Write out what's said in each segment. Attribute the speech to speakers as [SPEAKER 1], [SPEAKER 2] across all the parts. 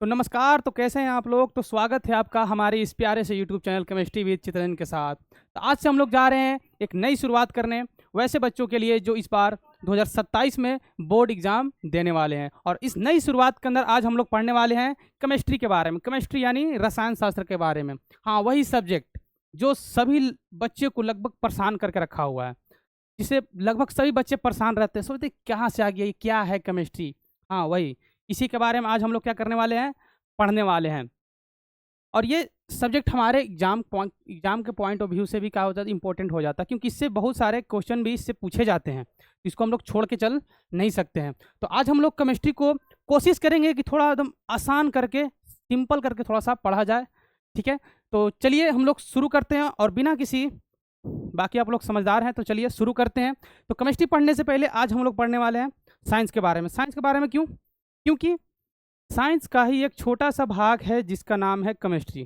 [SPEAKER 1] तो नमस्कार। तो कैसे हैं आप लोग। तो स्वागत है आपका हमारे इस प्यारे से यूट्यूब चैनल केमिस्ट्री विद चित्रन के साथ। तो आज से हम लोग जा रहे हैं एक नई शुरुआत करने वैसे बच्चों के लिए जो इस बार 2027 में बोर्ड एग्जाम देने वाले हैं। और इस नई शुरुआत के अंदर आज हम लोग पढ़ने वाले हैं केमिस्ट्री के बारे में। केमिस्ट्री यानी रसायन शास्त्र के बारे में। हाँ, वही सब्जेक्ट जो सभी बच्चे को लगभग परेशान करके रखा हुआ है, जिसे लगभग सभी बच्चे परेशान रहते हैं, सोचते कहाँ से आ गया, ये क्या है केमिस्ट्री। हाँ, वही इसी के बारे में आज हम लोग क्या करने वाले हैं, पढ़ने वाले हैं। और ये सब्जेक्ट हमारे एग्जाम के पॉइंट ऑफ व्यू से भी क्या हो जाता है, इंपॉर्टेंट हो जाता है, क्योंकि इससे बहुत सारे क्वेश्चन भी इससे पूछे जाते हैं। इसको हम लोग छोड़ के चल नहीं सकते हैं। तो आज हम लोग केमिस्ट्री को कोशिश करेंगे कि थोड़ा एकदम आसान करके, सिंपल करके थोड़ा सा पढ़ा जाए। ठीक है, तो चलिए हम लोग शुरू करते हैं। और बिना किसी, बाकी आप लोग समझदार हैं तो चलिए शुरू करते हैं। तो केमिस्ट्री पढ़ने से पहले आज हम लोग पढ़ने वाले हैं साइंस के बारे में। साइंस के बारे में क्यों? क्योंकि साइंस का ही एक छोटा सा भाग है जिसका नाम है केमिस्ट्री,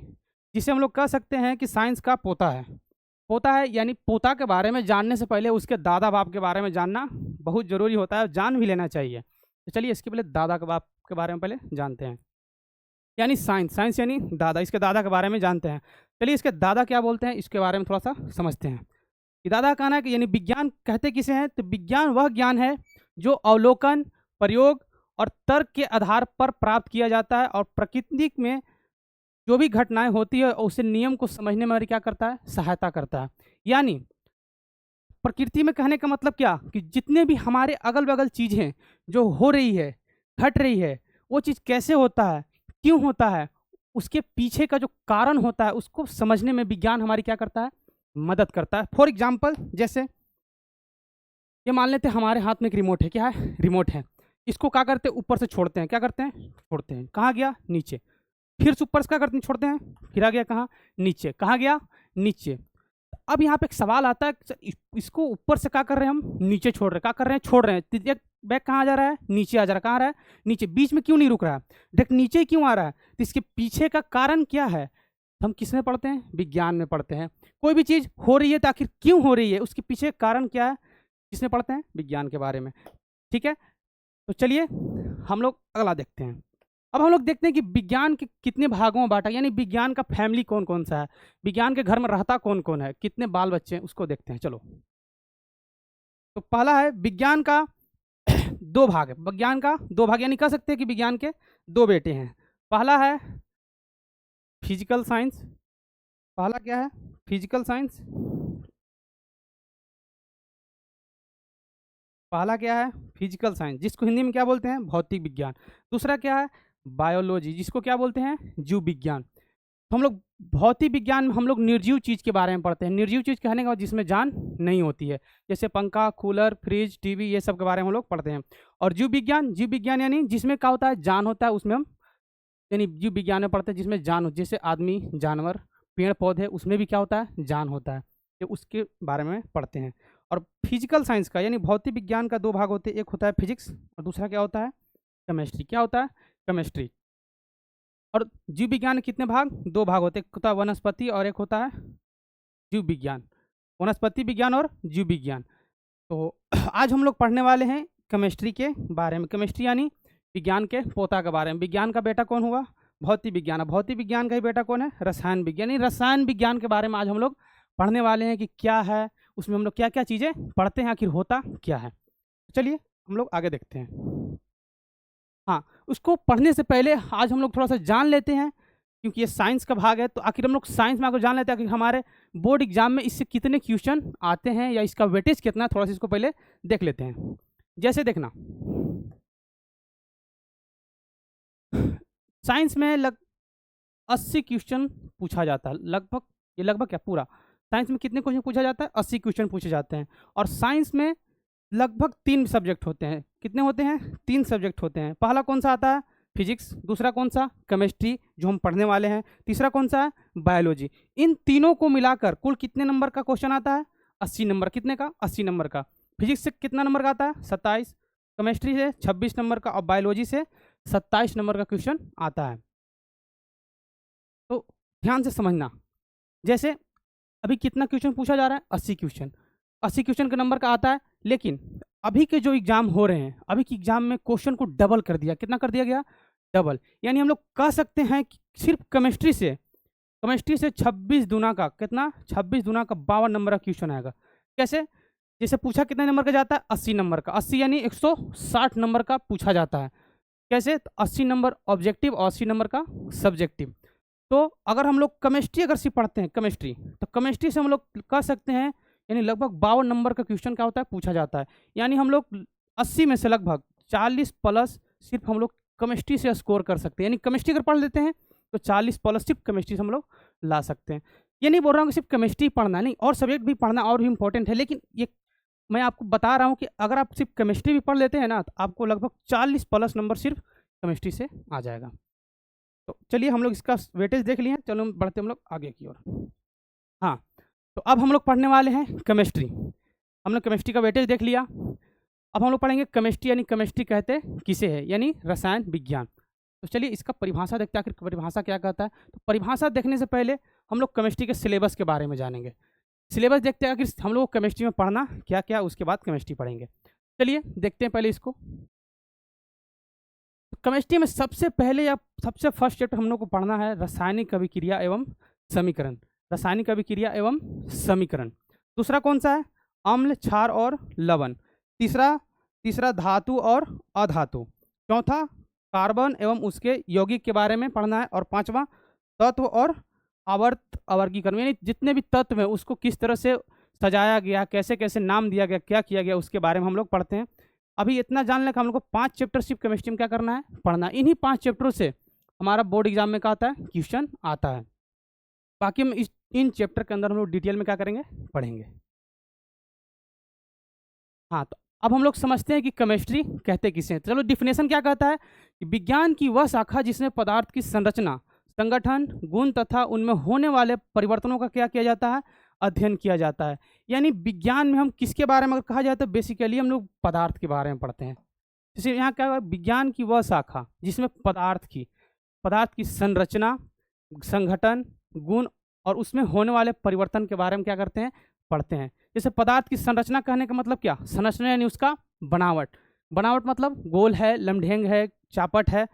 [SPEAKER 1] जिसे हम लोग कह सकते हैं कि साइंस का पोता है। पोता है यानी पोता के बारे में जानने से पहले उसके दादा बाप के बारे में जानना बहुत ज़रूरी होता है, जान भी लेना चाहिए। तो चलिए इसके पहले दादा के बाप के बारे में पहले जानते हैं। यानी साइंस, साइंस यानी दादा, इसके दादा के बारे में जानते हैं। चलिए इसके दादा क्या बोलते हैं इसके बारे में थोड़ा सा समझते हैं। कि दादा का कहना है कि यानी विज्ञान कहते किसे हैं, तो विज्ञान वह ज्ञान है जो अवलोकन, प्रयोग और तर्क के आधार पर प्राप्त किया जाता है, और प्रकृति में जो भी घटनाएं होती है उसे नियम को समझने में क्या करता है, सहायता करता है। यानी प्रकृति में कहने का मतलब क्या, कि जितने भी हमारे अगल बगल चीज़ें जो हो रही है, घट रही है, वो चीज़ कैसे होता है, क्यों होता है, उसके पीछे का जो कारण होता है उसको समझने में विज्ञान हमारी क्या करता है, मदद करता है। फॉर एग्जाम्पल, जैसे ये मान लेते हैं हमारे हाथ में एक रिमोट है। क्या है? रिमोट है। इसको क्या करते हैं, ऊपर से छोड़ते हैं। क्या करते हैं? छोड़ते हैं। कहाँ गया? नीचे। फिर से ऊपर से क्या करते हैं, छोड़ते हैं। फिर आ गया कहाँ? नीचे। कहाँ गया? नीचे। अब यहाँ पे एक सवाल आता है, इसको ऊपर से क्या कर रहे हैं, हम नीचे छोड़ रहे हैं। क्या कर रहे हैं? छोड़ रहे हैं। एक बैग कहाँ जा रहा है? नीचे आ जा रहा है। कहाँ आ रहा है? नीचे। बीच में क्यों नहीं रुक रहा है? देख नीचे क्यों आ रहा है, तो इसके पीछे का कारण क्या है, हम किस में पढ़ते हैं, विज्ञान में पढ़ते हैं। कोई भी चीज़ हो रही है तो आखिर क्यों हो रही है, उसके पीछे कारण क्या है, किसमें पढ़ते हैं, विज्ञान के बारे में। ठीक है, तो चलिए हम लोग अगला देखते हैं। अब हम लोग देखते हैं कि विज्ञान के कितने भागों में बांटा, यानी विज्ञान का फैमिली कौन कौन सा है, विज्ञान के घर में रहता कौन कौन है, कितने बाल बच्चे हैं, उसको देखते हैं। चलो, तो पहला है विज्ञान का दो भाग है। विज्ञान का दो भाग, यानी कह सकते हैं कि विज्ञान के दो बेटे हैं। पहला है फिजिकल साइंस। पहला क्या है? Physical science. पहला क्या है? फिजिकल साइंस, जिसको हिंदी में क्या बोलते हैं, भौतिक विज्ञान। दूसरा क्या है? बायोलॉजी, जिसको क्या बोलते हैं, जीव विज्ञान। तो हम लोग भौतिक विज्ञान में हम लोग निर्जीव चीज़ के बारे में पढ़ते हैं। निर्जीव चीज़ कहने का मतलब जिसमें जान नहीं होती है, जैसे पंखा, कूलर, फ्रिज, टीवी, ये सब के बारे में हम लोग पढ़ते हैं। और जीव विज्ञान, जीव विज्ञान यानी जिसमें क्या होता है, जान होता है, उसमें हम यानी जीव विज्ञान में पढ़ते हैं जिसमें जान हो, जैसे आदमी, जानवर, पेड़ पौधे, उसमें भी क्या होता है, जान होता है, तो उसके बारे में पढ़ते हैं। और फिजिकल साइंस का यानी भौतिक विज्ञान का दो भाग होते हैं, एक होता है फिजिक्स और दूसरा क्या होता है, केमिस्ट्री। क्या होता है? केमिस्ट्री। और जीव विज्ञान के कितने भाग? दो भाग होते हैं, एक होता है वनस्पति और एक होता है जीव विज्ञान। वनस्पति विज्ञान और जीव विज्ञान। तो आज हम लोग पढ़ने वाले हैं केमिस्ट्री के बारे में। केमिस्ट्री यानी विज्ञान के पोता के बारे में। विज्ञान का बेटा कौन हुआ? भौतिक विज्ञान। और भौतिक विज्ञान का ही बेटा कौन है? रसायन विज्ञान। यानी रसायन विज्ञान के बारे में आज हम लोग पढ़ने वाले हैं कि क्या है, उसमें हम लोग क्या क्या चीज़ें पढ़ते हैं, आखिर होता क्या है। चलिए हम लोग आगे देखते हैं। हाँ, उसको पढ़ने से पहले आज हम लोग थोड़ा सा जान लेते हैं, क्योंकि ये साइंस का भाग है, तो आखिर हम लोग साइंस में आकर जान लेते हैं कि हमारे बोर्ड एग्जाम में इससे कितने क्वेश्चन आते हैं या इसका वेटेज कितना है। थोड़ा सा इसको पहले देख लेते हैं। जैसे देखना, साइंस में 80 क्वेश्चन पूछा जाता है लगभग। ये लगभग क्या, पूरा साइंस में कितने क्वेश्चन पूछा जाता है? 80 क्वेश्चन पूछे जाते हैं। और साइंस में लगभग 3 सब्जेक्ट होते हैं। कितने होते हैं? 3 सब्जेक्ट होते हैं। पहला कौन सा आता है? फिजिक्स। दूसरा कौन सा? केमिस्ट्री, जो हम पढ़ने वाले हैं। तीसरा कौन सा है? बायोलॉजी। इन तीनों को मिलाकर कुल कितने नंबर का क्वेश्चन आता है? 80 नंबर। कितने का? 80 नंबर का। फिजिक्स से कितना नंबर का आता है? 27। केमिस्ट्री से 26 नंबर का, और बायोलॉजी से 27 नंबर का क्वेश्चन आता है। तो ध्यान से समझना, जैसे अभी कितना क्वेश्चन पूछा जा रहा है? 80 क्वेश्चन। 80 क्वेश्चन के नंबर का आता है, लेकिन अभी के जो एग्जाम हो रहे हैं, अभी के एग्जाम में क्वेश्चन को डबल कर दिया। कितना कर दिया गया? डबल। यानी हम लोग कह सकते हैं कि सिर्फ केमिस्ट्री से 26 दूना का कितना, 26 दूना का 52 नंबर का क्वेश्चन आएगा। कैसे? जैसे पूछा कितने नंबर का जाता है, 80 नंबर का, 80 यानी 160 नंबर का पूछा जाता है। कैसे? तो 80 नंबर ऑब्जेक्टिव और 80 नंबर का सब्जेक्टिव। तो अगर हम लोग केमिस्ट्री अगर सिर्फ पढ़ते हैं केमिस्ट्री, तो केमिस्ट्री से हम लोग कह सकते हैं यानी लगभग 52 नंबर का क्वेश्चन क्या होता है, पूछा जाता है। यानी हम लोग 80 में से लगभग 40 प्लस सिर्फ हम लोग केमिस्ट्री से स्कोर कर सकते हैं। यानी केमिस्ट्री अगर पढ़ लेते हैं तो 40 प्लस सिर्फ केमिस्ट्री से हम लोग ला सकते हैं। ये नहीं बोल रहा हूँ कि सिर्फ केमिस्ट्री पढ़ना, नहीं, और सब्जेक्ट भी पढ़ना और भी इंपॉर्टेंट है, लेकिन ये मैं आपको बता रहा हूँ कि अगर आप सिर्फ केमिस्ट्री भी पढ़ लेते हैं ना, तो आपको लगभग 40 प्लस नंबर सिर्फ केमिस्ट्री से आ जाएगा। तो चलिए हम लोग इसका वेटेज देख लिए, चलो बढ़ते हम लोग आगे की ओर। हाँ, तो अब हम लोग पढ़ने वाले हैं केमिस्ट्री। हम लोग केमिस्ट्री का वेटेज देख लिया। अब हम लोग पढ़ेंगे केमिस्ट्री, यानी केमिस्ट्री कहते किसे है, यानी रसायन विज्ञान। तो चलिए इसका परिभाषा देखते हैं, आखिर परिभाषा क्या कहता है। तो परिभाषा देखने से पहले हम लोग केमिस्ट्री के सिलेबस के बारे में जानेंगे। सिलेबस देखते हैं आखिर हम लोग को केमिस्ट्री में पढ़ना क्या क्या, उसके बाद केमिस्ट्री पढ़ेंगे। चलिए देखते हैं पहले इसको। केमिस्ट्री में सबसे पहले या सबसे फर्स्ट चैप्टर हम लोग को पढ़ना है रासायनिक अभिक्रिया एवं समीकरण। रासायनिक अभिक्रिया एवं समीकरण। दूसरा कौन सा है? अम्ल, क्षार और लवण। तीसरा धातु और अधातु। चौथा कार्बन एवं उसके यौगिक के बारे में पढ़ना है। और पांचवा तत्व और आवर्त अवर्गीकरण, यानी जितने भी तत्व हैं उसको किस तरह से सजाया गया, कैसे कैसे नाम दिया गया, क्या किया गया, उसके बारे में हम लोग पढ़ते हैं। अभी इतना जान लें कि हम लोग को 5 चैप्टर सिर्फ केमिस्ट्री में क्या करना है, पढ़ना। इन्हीं 5 चैप्टरों से हमारा बोर्ड एग्जाम में क्या आता है, क्वेश्चन आता है। बाकी हम इन चैप्टर के अंदर हम लोग डिटेल में क्या करेंगे, पढ़ेंगे। हाँ, तो अब हम लोग समझते हैं कि केमिस्ट्री कहते किसे हैं। चलो डिफिनेशन क्या कहता है कि विज्ञान की वह शाखा जिसमें पदार्थ की संरचना, संगठन, गुण तथा उनमें होने वाले परिवर्तनों का क्या किया जाता है, अध्ययन किया जाता है। यानी विज्ञान में हम किसके बारे में अगर कहा जाए तो बेसिकली हम लोग पदार्थ के बारे में पढ़ते हैं। जैसे यहाँ क्या हुआ, विज्ञान की वह शाखा जिसमें पदार्थ की संरचना, संगठन, गुण और उसमें होने वाले परिवर्तन के बारे में क्या करते हैं, पढ़ते हैं। जैसे पदार्थ की संरचना कहने का मतलब क्या, संरचना यानी उसका बनावट मतलब गोल है, लमढेंग है, चापट है।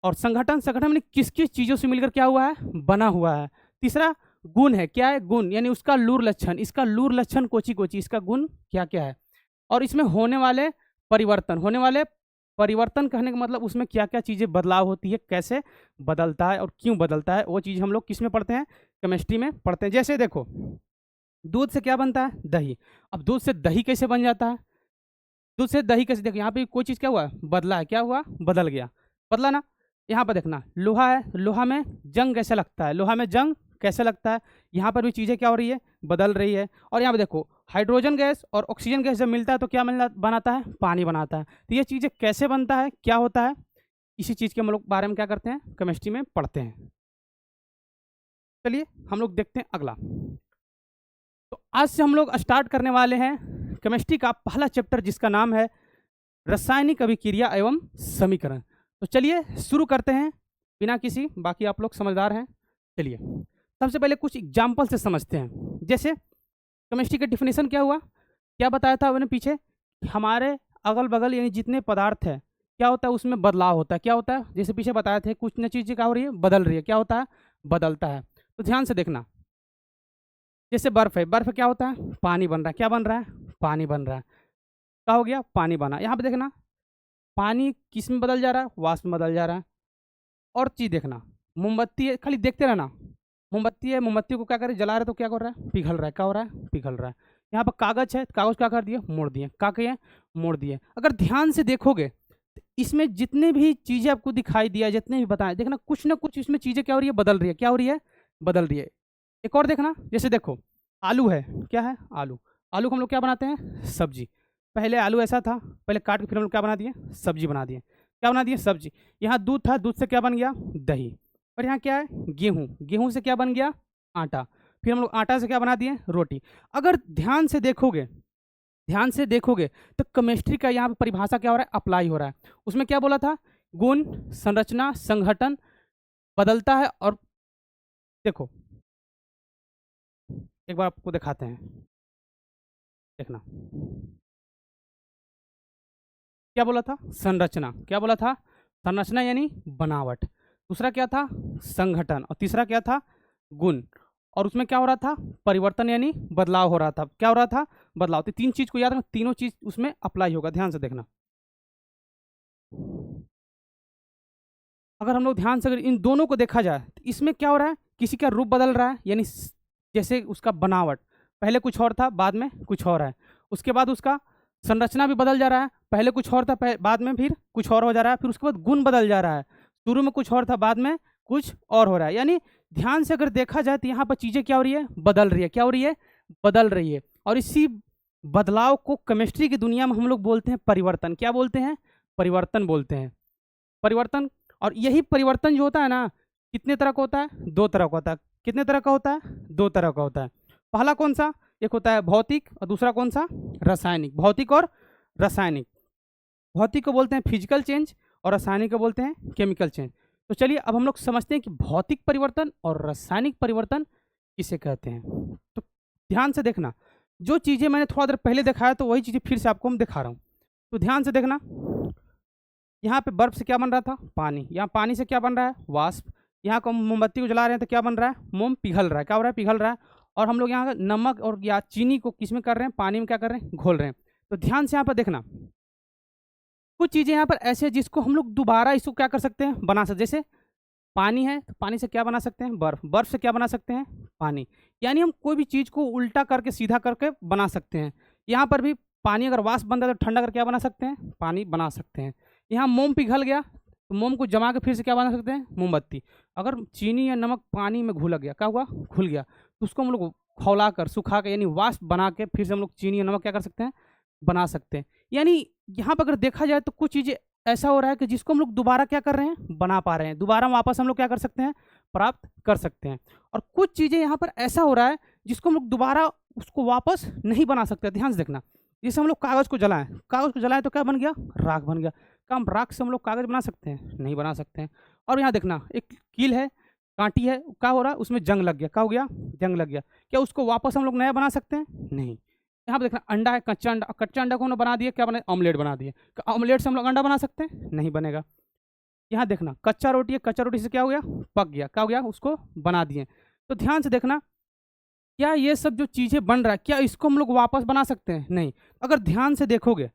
[SPEAKER 1] और संगठन में किस किस चीज़ों से मिलकर क्या हुआ है, बना हुआ है। तीसरा गुण है, क्या है, गुण यानी उसका लूर लक्षण, इसका लूर लक्षण कोची इसका गुण क्या क्या है। और इसमें होने वाले परिवर्तन कहने का मतलब उसमें क्या क्या चीज़ें बदलाव होती है, कैसे बदलता है और क्यों बदलता है, वो चीज़ हम लोग किस में पढ़ते हैं, केमिस्ट्री में पढ़ते हैं। जैसे देखो दूध से क्या बनता है, दही। अब दूध से दही कैसे बन जाता है, दूध से दही कैसे, देखो यहाँ पे कोई चीज़ क्या हुआ, बदला है, क्या हुआ, बदल गया, बदला ना। यहाँ पर देखना लोहा है, लोहा में जंग कैसे लगता है, लोहा में जंग कैसे लगता है, यहाँ पर भी चीज़ें क्या हो रही है, बदल रही है। और यहाँ पर देखो हाइड्रोजन गैस और ऑक्सीजन गैस जब मिलता है तो क्या बनाता है, पानी बनाता है। तो ये चीज़ें कैसे बनता है, क्या होता है, इसी चीज़ के हम लोग बारे में क्या करते हैं, केमिस्ट्री में पढ़ते हैं। चलिए हम लोग देखते हैं अगला। तो आज से हम लोग स्टार्ट करने वाले हैं केमिस्ट्री का पहला चैप्टर जिसका नाम है रासायनिक अभिक्रिया एवं समीकरण। तो चलिए शुरू करते हैं बिना किसी, बाकी आप लोग समझदार हैं। चलिए सबसे पहले कुछ एग्जाम्पल से समझते हैं। जैसे केमिस्ट्री का डिफिनेशन क्या हुआ, क्या बताया था मैंने पीछे, हमारे अगल बगल यानी जितने पदार्थ है क्या होता है, उसमें बदलाव होता है। क्या होता है, जैसे पीछे बताए थे कुछ न चीज़ें क्या हो रही है, बदल रही है, क्या होता है, बदलता है। तो ध्यान से देखना, जैसे बर्फ है, बर्फ क्या होता है, पानी बन रहा है, क्या बन रहा है, पानी बन रहा है, क्या हो गया, पानी बना। यहाँ पे देखना पानी किस में बदल जा रहा है, वाष्प में बदल जा रहा है। और चीज़ देखना, मोमबत्ती है, खाली देखते रहना, मोमबत्ती है, मोमबत्ती को क्या करे, जला रहे तो क्या कर रहा है, पिघल रहा है, क्या हो रहा है, पिघल रहा है। यहाँ पर कागज है, कागज क्या कर दिए, मोड़ दिए, क्या किए, मोड़ दिए। अगर ध्यान से देखोगे तो इसमें जितने भी चीज़ें आपको दिखाई दिया, जितने भी बताएं, देखना कुछ ना कुछ इसमें चीज़ें क्या हो रही है, बदल रही है, क्या हो रही है, बदल रही है। एक और देखना, जैसे देखो आलू है, क्या है, आलू को हम लोग क्या बनाते हैं, सब्जी। पहले आलू ऐसा था, पहले काट के फिर हम लोग क्या बना दिए, सब्जी बना दिए, क्या बना दिए, सब्जी। यहाँ दूध था, दूध से क्या बन गया, दही। और यहाँ क्या है, गेहूँ, गेहूँ से क्या बन गया, आटा। फिर हम लोग आटा से क्या बना दिए, रोटी। अगर ध्यान से देखोगे तो केमिस्ट्री का यहाँ पर परिभाषा क्या हो रहा है, अप्लाई हो रहा है। उसमें क्या बोला था, गुण, संरचना, संगठन बदलता है। और देखो एक बार आपको दिखाते हैं, देखना क्या बोला था, संरचना, क्या बोला था, संरचना यानी बनावट, दूसरा क्या था संगठन, और तीसरा क्या था गुण, और उसमें क्या हो रहा था परिवर्तन यानी बदलाव हो रहा था। क्या हो रहा था बदलाव। तो तीन चीज को याद रखना, तीनों चीज उसमें अप्लाई होगा, ध्यान से देखना। अगर हम लोग ध्यान से अगर इन दोनों को देखा जाए तो इसमें क्या हो रहा है, किसी का रूप बदल रहा है यानी जैसे उसका बनावट पहले कुछ और था बाद में कुछ और है, उसके बाद उसका संरचना भी बदल जा रहा है, पहले कुछ और था बाद में फिर कुछ और हो जा रहा है, फिर उसके बाद गुण बदल जा रहा है, शुरू में कुछ और था बाद में कुछ और हो रहा है। यानी ध्यान से अगर देखा जाए तो यहाँ पर चीज़ें क्या हो रही है बदल रही है, क्या हो रही है बदल रही है। और इसी बदलाव को केमिस्ट्री की दुनिया में हम लोग बोलते हैं परिवर्तन। क्या बोलते हैं परिवर्तन बोलते हैं, परिवर्तन। और यही परिवर्तन जो होता है ना कितने तरह का होता है, दो तरह का होता है। कितने तरह का होता है, दो तरह का होता है। पहला कौन सा, एक होता है भौतिक और दूसरा कौन सा रासायनिक। भौतिक और रासायनिक, भौतिक को बोलते हैं फिजिकल चेंज और रासायनिक को बोलते हैं केमिकल चेंज। तो चलिए अब हम लोग समझते हैं कि भौतिक परिवर्तन और रासायनिक परिवर्तन किसे कहते हैं। तो ध्यान से देखना, जो चीज़ें मैंने थोड़ा देर पहले दिखाया तो वही चीज़ें फिर से आपको हम दिखा रहा हूँ। तो ध्यान से देखना, यहाँ पे बर्फ से क्या बन रहा था पानी, यहाँ पानी से क्या बन रहा है वाष्प, यहाँ को मोमबत्ती को जला रहे हैं तो क्या बन रहा है मोम पिघल रहा है, क्या हो रहा है पिघल रहा है। और हम लोग यहाँ नमक और या चीनी को किस में कर रहे हैं पानी में क्या कर रहे हैं घोल रहे हैं। तो ध्यान से यहाँ पर देखना, कुछ चीज़ें यहाँ पर ऐसे हैं जिसको हम लोग दोबारा इसको क्या कर सकते हैं बना सकते। जैसे पानी है तो पानी से क्या बना सकते हैं बर्फ, बर्फ से क्या बना सकते हैं पानी। यानी हम कोई भी चीज़ को उल्टा करके सीधा करके बना सकते हैं। यहाँ पर भी पानी अगर वाष्प बन रहा है तो ठंडा करके क्या बना सकते हैं पानी बना सकते हैं। यहाँ मोम पिघल गया तो मोम को जमा के फिर से क्या बना सकते हैं मोमबत्ती। अगर चीनी या नमक पानी में घुल गया, क्या हुआ घुल गया, तो उसको हम लोग खौला कर सुखा के यानी वाष्प बना के फिर से हम लोग चीनी या नमक क्या कर सकते हैं बना सकते हैं। यानी यहाँ पर अगर देखा जाए तो कुछ चीज़ें ऐसा हो रहा है कि जिसको हम लोग दोबारा क्या कर रहे हैं बना पा रहे हैं, दोबारा वापस हम लोग क्या कर सकते हैं प्राप्त कर सकते हैं। और कुछ चीज़ें यहाँ पर ऐसा हो रहा है जिसको हम लोग दोबारा उसको वापस नहीं बना सकते। ध्यान से देखना, जैसे हम लोग कागज़ को जलाएं, कागज़ को जलाएं तो क्या बन गया राख बन गया, क्या हम राख से हम लोग कागज़ बना सकते हैं नहीं बना सकते हैं। और यहाँ देखना एक कील है कांटी है, क्या हो रहा है उसमें जंग लग गया, क्या हो गया जंग लग गया, क्या उसको वापस हम लोग नया बना सकते हैं नहीं। यहाँ पर देखना अंडा है कच्चा अंडा, कच्चा अंडा को हमने बना दिया, क्या बना ऑमलेट बना दिए, ऑमलेट से हम लोग अंडा बना सकते हैं नहीं बनेगा। यहाँ देखना कच्चा रोटी है, कच्चा रोटी से क्या हो गया पक गया, क्या हो गया उसको बना दिए। तो ध्यान से देखना, क्या ये सब जो चीज़ें बन रहा है क्या इसको हम लोग वापस बना सकते हैं नहीं। अगर ध्यान से देखोगे,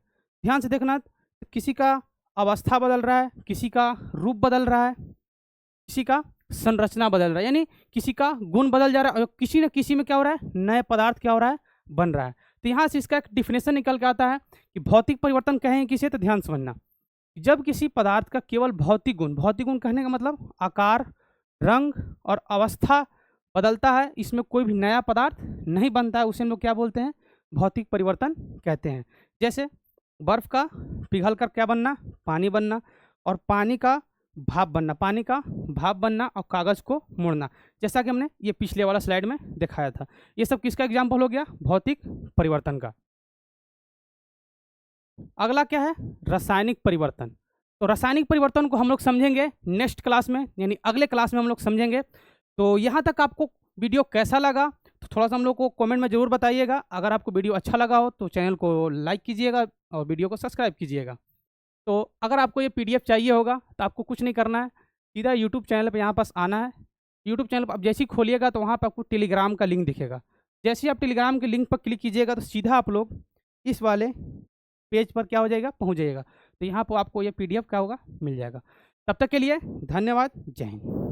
[SPEAKER 1] ध्यान से देखना, तो किसी का अवस्था बदल रहा है, किसी का रूप बदल रहा है, किसी का संरचना बदल रहा है, यानी किसी का गुण बदल जा रहा है और किसी न किसी में क्या हो रहा है नए पदार्थ क्या हो रहा है बन रहा है। तो यहाँ से इसका एक डिफिनेशन निकल के आता है कि भौतिक परिवर्तन कहें किसे, तो ध्यान समझना, जब किसी पदार्थ का केवल भौतिक गुण कहने का मतलब आकार रंग और अवस्था बदलता है, इसमें कोई भी नया पदार्थ नहीं बनता है, उसे हम लोग क्या बोलते हैं भौतिक परिवर्तन कहते हैं। जैसे बर्फ का पिघल कर क्या बनना पानी बनना, और पानी का भाप बनना, पानी का भाप बनना, और कागज़ को मोड़ना, जैसा कि हमने ये पिछले वाला स्लाइड में दिखाया था। ये सब किसका एग्जाम्पल हो गया भौतिक परिवर्तन का। अगला क्या है रासायनिक परिवर्तन। तो रासायनिक परिवर्तन को हम लोग समझेंगे नेक्स्ट क्लास में, यानी अगले क्लास में हम लोग समझेंगे। तो यहाँ तक आपको वीडियो कैसा लगा तो थोड़ा सा हम लोग को कमेंट में ज़रूर बताइएगा। अगर आपको वीडियो अच्छा लगा हो तो चैनल को लाइक कीजिएगा और वीडियो को सब्सक्राइब कीजिएगा। तो अगर आपको ये PDF चाहिए होगा तो आपको कुछ नहीं करना है, सीधा यूट्यूब चैनल पर यहाँ पास आना है। यूट्यूब चैनल पर आप जैसे ही खोलिएगा तो वहाँ पर आपको टेलीग्राम का लिंक दिखेगा। जैसे ही आप टेलीग्राम के लिंक पर क्लिक कीजिएगा तो सीधा आप लोग इस वाले पेज पर क्या हो जाएगा पहुँच जाइएगा। तो यहाँ पर आपको ये PDF क्या होगा मिल जाएगा। तब तक के लिए धन्यवाद, जय हिंद।